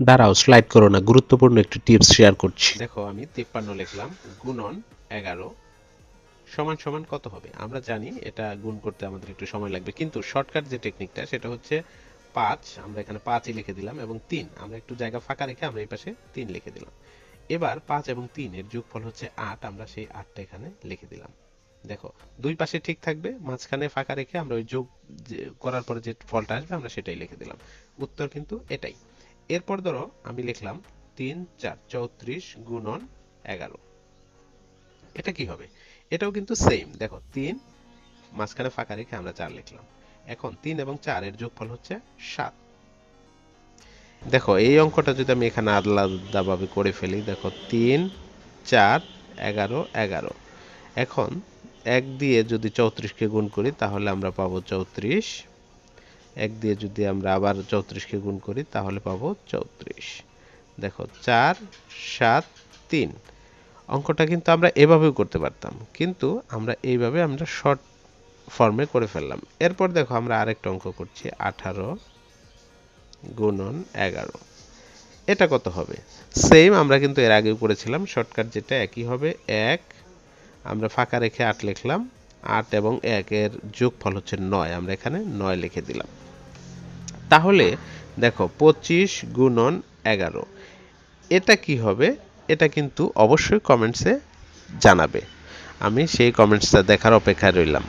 দাঁড়াও, স্লাইড করো না, গুরুত্বপূর্ণ একটি টিপস শেয়ার করছি। দেখো, আমি 53 লিখলাম, গুণন 11 সমান সমান কত হবে? আমরা জানি এটা গুণ করতে আমাদের একটু সময় লাগবে, কিন্তু শর্টকাট যে টেকনিকটা সেটা হচ্ছে 5, আমরা এখানে 5ই লিখে দিলাম, এবং 3 আমরা একটু জায়গা ফাঁকা রেখে আমরা এই পাশে 3 লিখে দিলাম। এবার 5 এবং 3 এর যোগফল হচ্ছে 8, আমরা সেই 8টা এখানে লিখে দিলাম। দেখো, দুই পাশে ঠিক থাকবে, মাঝখানে ফাঁকা রেখে আমরা ওই যোগ করার পরে যে ফলটা আসবে আমরা সেটাই লিখে দিলাম। উত্তর কিন্তু এটাই। এরপর ধরো আমি লিখলাম 3 4 34 গুণন 11। এটা কি হবে? এটাও কিন্তু সেম। দেখো, 3 মাঝখানে ফাঁকা রেখে আমরা 4 লিখলাম। এখন 3 এবং 4 এর যোগফল হচ্ছে 7। দেখো, এই অঙ্কটা যদি আমি এখানে আলাদাভাবে করে ফেলি, দেখো 3 4 11 11। এখন 1 দিয়ে যদি 34কে গুণ করি তাহলে আমরা পাবো 34। 1 দিয়ে যদি আমরা আবার 34কে গুণ করি তাহলে পাবো 34। দেখো, 4 7 3। অঙ্কটা কিন্তু আমরা এভাবেও করতে পারতাম, কিন্তু আমরা শর্ট ফর্মে করে ফেললাম। এরপর দেখো, আমরা আরেকটা অঙ্ক করছি, 18 গুণন 11। এটা কত হবে? সেম, আমরা কিন্তু এর আগেও করেছিলাম, শর্টকাট যেটা একই হবে। 1 আমরা ফাঁকা রেখে 8 লিখলাম, 8 এবং 1 এর যোগফল হচ্ছে 9, আমরা এখানে 9 লিখে দিলাম। তাহলে দেখো, 25 গুণন 11 এটা কি হবে? এটা কিন্তু অবশ্যই কমেন্টসে জানাবে। আমি সেই কমেন্টসটা দেখার অপেক্ষায় রইলাম।